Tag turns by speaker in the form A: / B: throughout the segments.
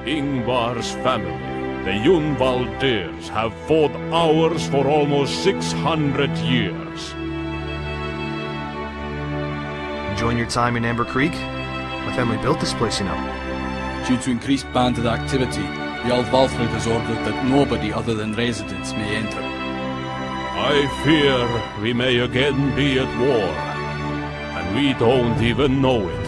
A: Ingvar's family, the Junvaldirs, have fought ours for almost 600 years.
B: Enjoying your time in Amber Creek? My family built this place, you know.
C: Due to increased bandit activity, the Aldvalfrid has ordered that nobody other than residents may enter.
A: I fear we may again be at war, and we don't even know it.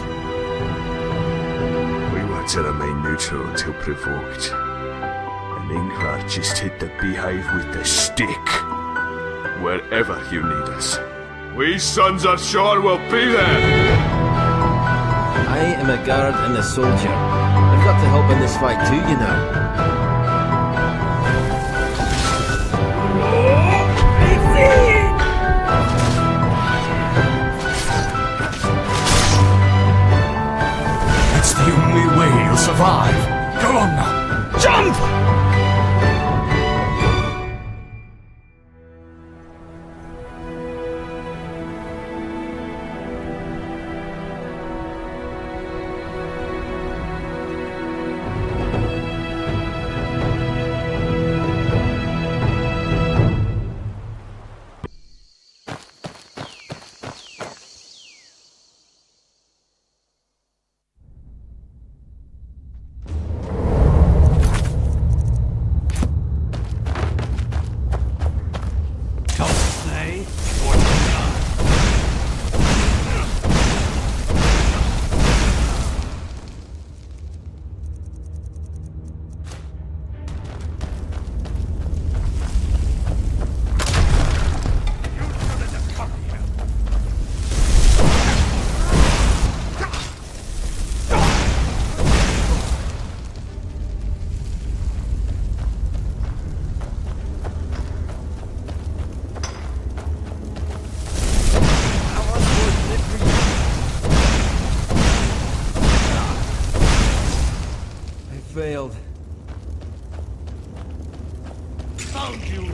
D: We were to remain neutral until provoked. And Ingvar just hit the beehive with the stick. Wherever you need us. We sons of Shore will be there!
E: I am a guard and a soldier. I've got to help in this fight too, you know.
F: It's the only way you'll survive. Go on now. Jump!
E: Failed.
F: Found you!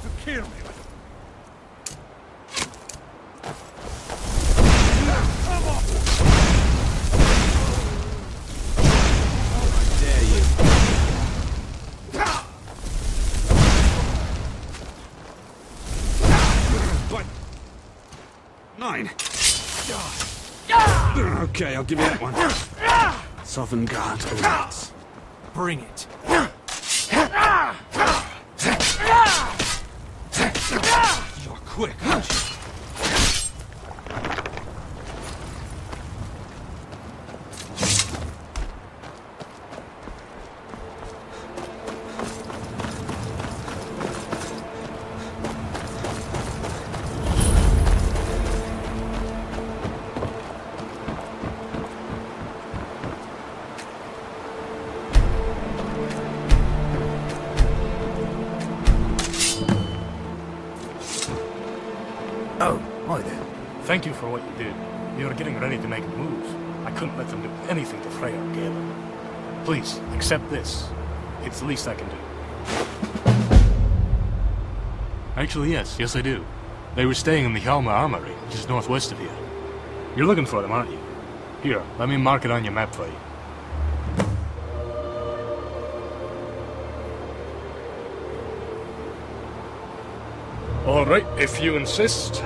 F: to kill me. Come on!
E: How dare you?
F: What? 9. Okay, I'll give you that one. Southern Guard bullets.
B: Bring it.
F: You're quick, aren't you?
B: Oh, hi there.
G: Thank you for what you did. We were getting ready to make a move. I couldn't let them do anything to Freya or Galen. Please, accept this. It's the least I can do. Actually, yes I do. They were staying in the Hjalma Armory, which is northwest of here. You're looking for them, aren't you? Here, let me mark it on your map for you. Alright, if you insist.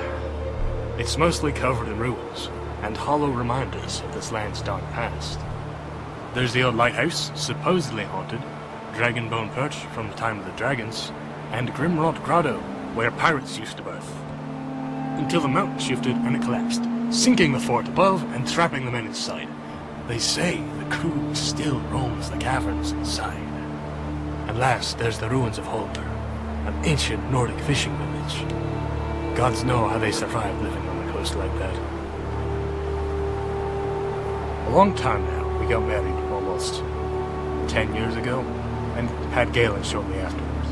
G: It's mostly covered in ruins, and hollow reminders of this land's dark past. There's the old lighthouse, supposedly haunted, Dragonbone Perch from the time of the dragons, and Grimrod Grotto, where pirates used to birth. Until the mountain shifted and it collapsed, sinking the fort above and trapping the men inside. They say the crew still roams the caverns inside. And last, there's the ruins of Holder, an ancient Nordic fishing village. Gods know how they survived living on the coast like that. A long time now, we got married almost 10 years ago, and had Galen shortly afterwards.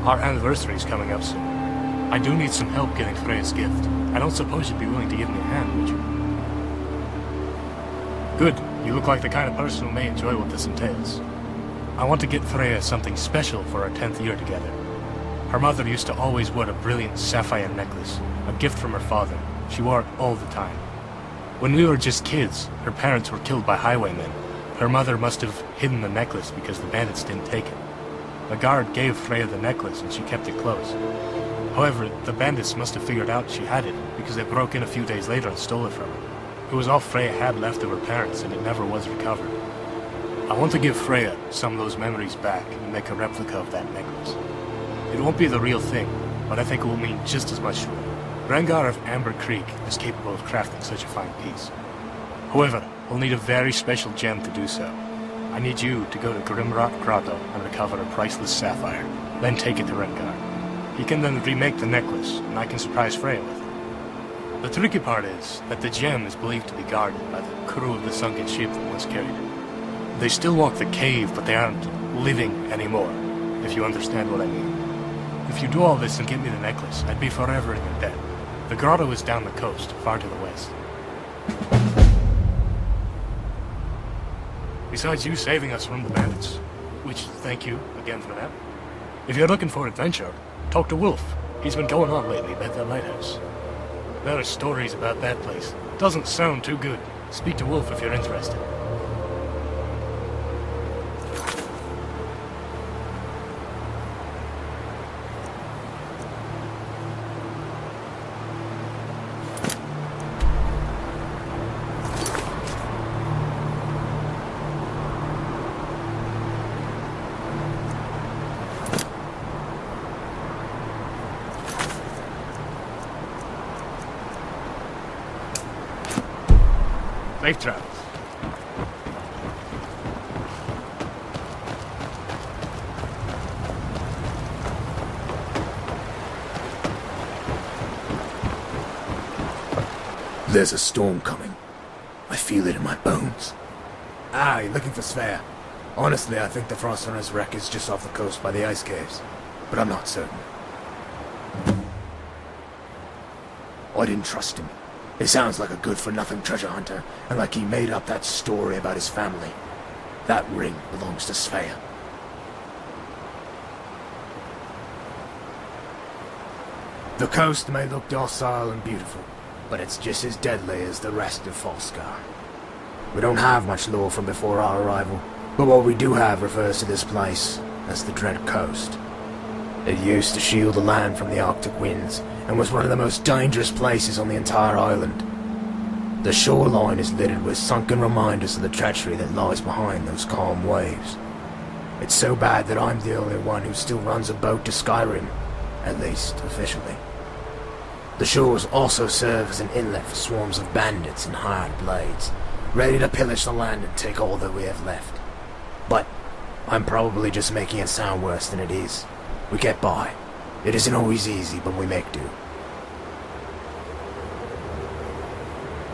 G: Our anniversary's coming up soon. I do need some help getting Freya's gift. I don't suppose you'd be willing to give me a hand, would you? Good. You look like the kind of person who may enjoy what this entails. I want to get Freya something special for our 10th year together. Her mother used to always wear a brilliant sapphire necklace, a gift from her father. She wore it all the time. When we were just kids, her parents were killed by highwaymen. Her mother must have hidden the necklace because the bandits didn't take it. The guard gave Freya the necklace and she kept it close. However, the bandits must have figured out she had it because they broke in a few days later and stole it from her. It was all Freya had left of her parents and it never was recovered. I want to give Freya some of those memories back and make a replica of that necklace. It won't be the real thing, but I think it will mean just as much to her. Rengar of Amber Creek is capable of crafting such a fine piece. However, we'll need a very special gem to do so. I need you to go to Grimrod Grotto and recover a priceless sapphire, then take it to Rengar. He can then remake the necklace, and I can surprise Freya with it. The tricky part is that the gem is believed to be guarded by the crew of the sunken ship that once carried it. They still walk the cave, but they aren't living anymore, if you understand what I mean. If you do all this and get me the necklace, I'd be forever in your debt. The grotto is down the coast, far to the west. Besides you saving us from the bandits, which thank you again for that. If you're looking for adventure, talk to Wolf. He's been going on lately at the lighthouse. There are stories about that place. Doesn't sound too good. Speak to Wolf if you're interested. Safe travels.
H: There's a storm coming. I feel it in my bones.
I: Ah, you're looking for Svea. Honestly, I think the Frostrunner's wreck is just off the coast by the ice caves.
H: But I'm not certain. I didn't trust him. He sounds like a good-for-nothing treasure hunter, and like he made up that story about his family. That ring belongs to Svea. The coast may look docile and beautiful, but it's just as deadly as the rest of Falskar. We don't have much lore from before our arrival, but what we do have refers to this place as the Dread Coast. It used to shield the land from the Arctic winds, and was one of the most dangerous places on the entire island. The shoreline is littered with sunken reminders of the treachery that lies behind those calm waves. It's so bad that I'm the only one who still runs a boat to Skyrim, at least officially. The shores also serve as an inlet for swarms of bandits and hired blades, ready to pillage the land and take all that we have left. But I'm probably just making it sound worse than it is. We get by. It isn't always easy, but we make do.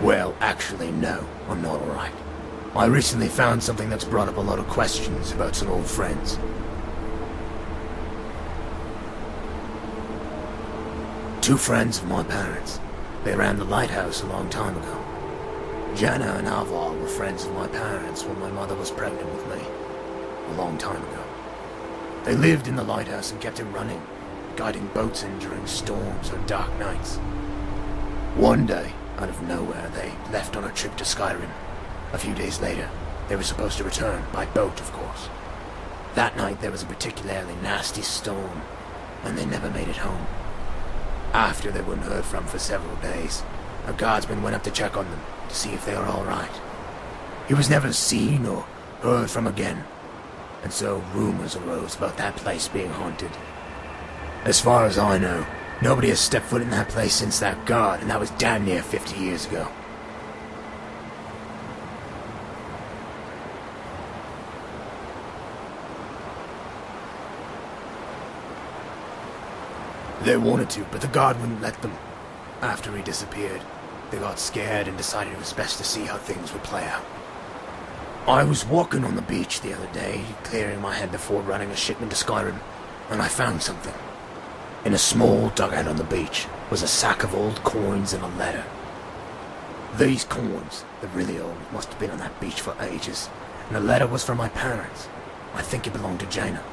H: Well, actually, no, I'm not alright. I recently found something that's brought up a lot of questions about some old friends. Two friends of my parents. They ran the lighthouse a long time ago. Jana and Avar were friends of my parents when my mother was pregnant with me. A long time ago. They lived in the lighthouse and kept it running, guiding boats in during storms or dark nights. One day, out of nowhere, they left on a trip to Skyrim. A few days later, they were supposed to return, by boat, of course. That night there was a particularly nasty storm, and they never made it home. After they weren't heard from for several days, a guardsman went up to check on them, to see if they were alright. He was never seen or heard from again, and so rumors arose about that place being haunted. As far as I know, nobody has stepped foot in that place since that guard, and that was damn near 50 years ago. They wanted to, but the guard wouldn't let them. After he disappeared, they got scared and decided it was best to see how things would play out. I was walking on the beach the other day, clearing my head before running a shipment to Skyrim, and I found something. In a small dugout on the beach was a sack of old coins and a letter. These coins, they're really old, must have been on that beach for ages, and the letter was from my parents. I think it belonged to Jaina.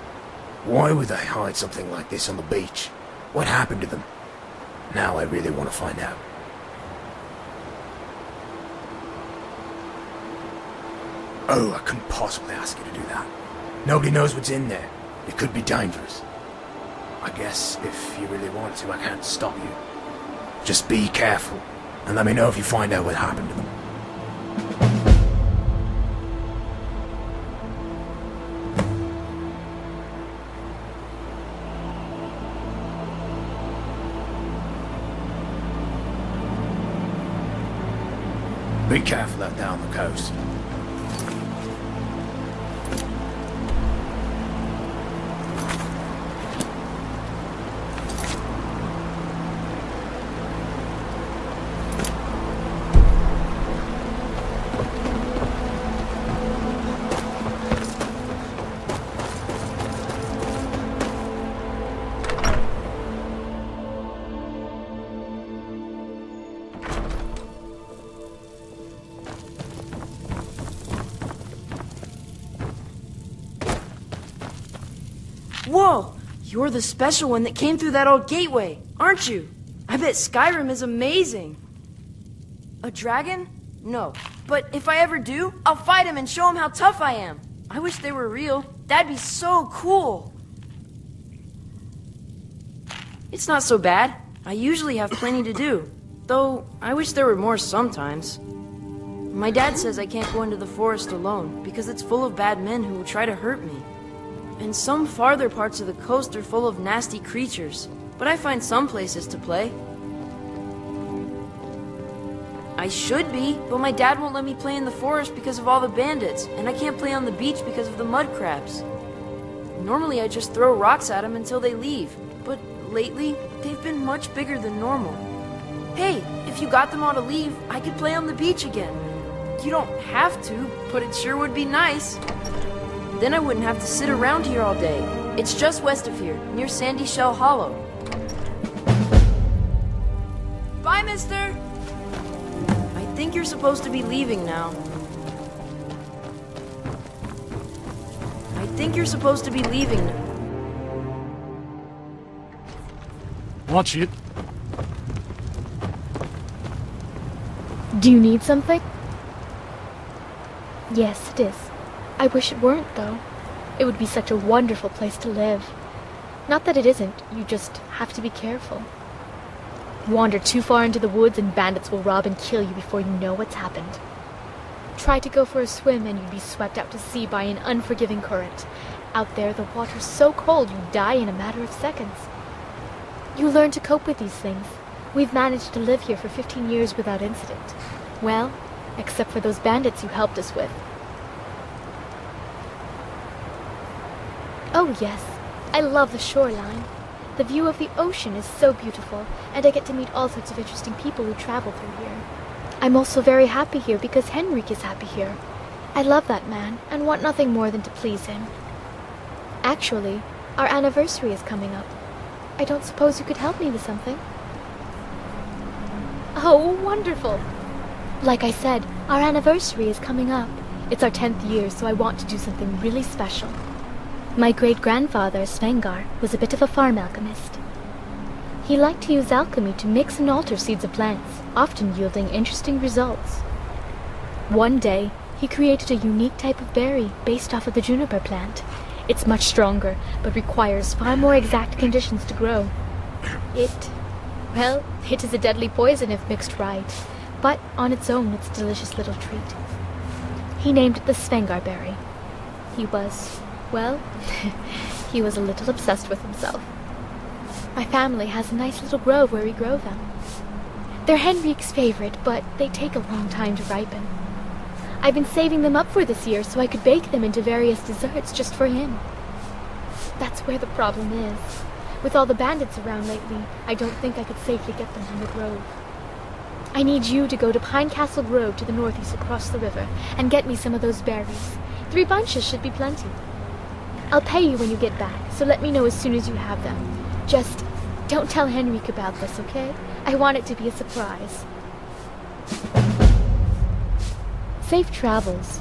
H: Why would they hide something like this on the beach? What happened to them? Now I really want to find out. Oh, I couldn't possibly ask you to do that. Nobody knows what's in there. It could be dangerous. I guess if you really want to, I can't stop you. Just be careful, and let me know if you find out what happened to them. Be careful out there on the coast.
J: Whoa! You're the special one that came through that old gateway, aren't you? I bet Skyrim is amazing. A dragon? No. But if I ever do, I'll fight him and show him how tough I am. I wish they were real. That'd be so cool. It's not so bad. I usually have plenty to do. Though, I wish there were more sometimes. My dad says I can't go into the forest alone because it's full of bad men who will try to hurt me. And some farther parts of the coast are full of nasty creatures, but I find some places to play. I should be, but my dad won't let me play in the forest because of all the bandits, and I can't play on the beach because of the mud crabs. Normally I just throw rocks at them until they leave, but lately they've been much bigger than normal. Hey, if you got them all to leave, I could play on the beach again. You don't have to, but it sure would be nice. Then I wouldn't have to sit around here all day. It's just west of here, near Sandy Shell Hollow. Bye, mister! I think you're supposed to be leaving now. I think you're supposed to be leaving now.
G: Watch it.
K: Do you need something? Yes, it is. I wish it weren't, though. It would be such a wonderful place to live. Not that it isn't, you just have to be careful. Wander too far into the woods and bandits will rob and kill you before you know what's happened. Try to go for a swim and you'd be swept out to sea by an unforgiving current. Out there, the water's so cold you die in a matter of seconds. You learn to cope with these things. We've managed to live here for 15 years without incident. Well, except for those bandits you helped us with. Oh yes, I love the shoreline. The view of the ocean is so beautiful, and I get to meet all sorts of interesting people who travel through here. I'm also very happy here because Henrik is happy here. I love that man, and want nothing more than to please him. Actually, our anniversary is coming up. I don't suppose you could help me with something? Oh, wonderful! Like I said, our anniversary is coming up. It's our 10th year, so I want to do something really special. My great-grandfather, Svengar, was a bit of a farm alchemist. He liked to use alchemy to mix and alter seeds of plants, often yielding interesting results. One day, he created a unique type of berry based off of the juniper plant. It's much stronger, but requires far more exact conditions to grow. Well, it is a deadly poison if mixed right, but on its own it's a delicious little treat. He named it the Svengar berry. He was, well, he was a little obsessed with himself. My family has a nice little grove where we grow them. They're Henrik's favorite, but they take a long time to ripen. I've been saving them up for this year so I could bake them into various desserts just for him. That's where the problem is. With all the bandits around lately, I don't think I could safely get them from the grove. I need you to go to Pine Castle Grove to the northeast across the river and get me some of those berries. 3 bunches should be plenty. I'll pay you when you get back, so let me know as soon as you have them. Just don't tell Henrik about this, okay? I want it to be a surprise. Safe travels.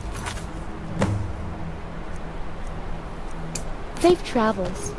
K: Safe travels.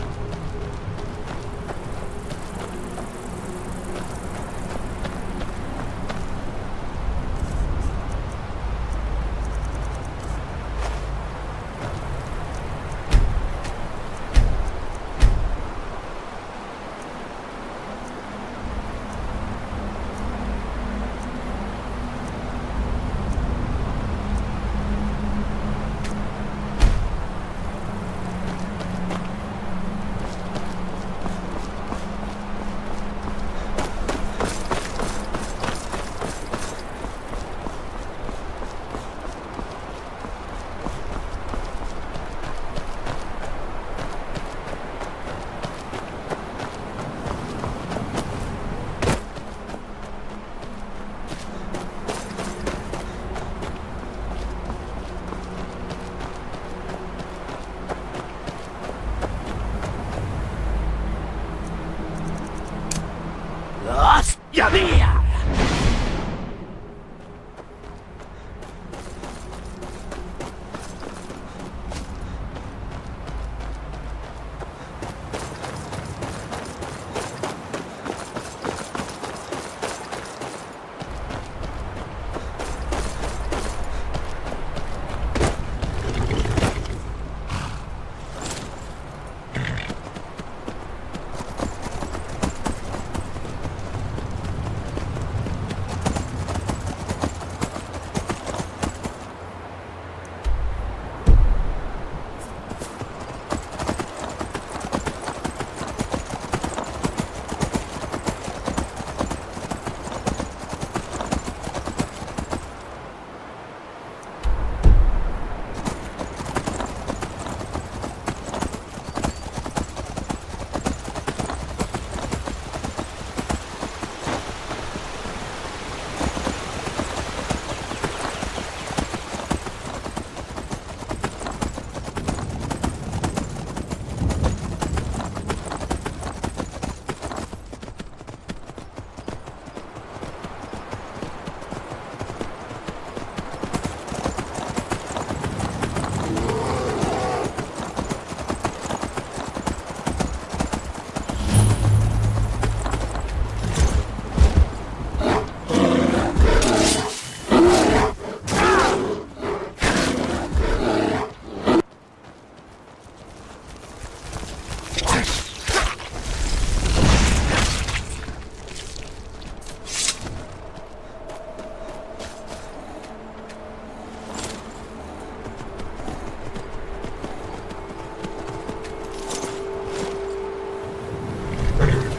H: It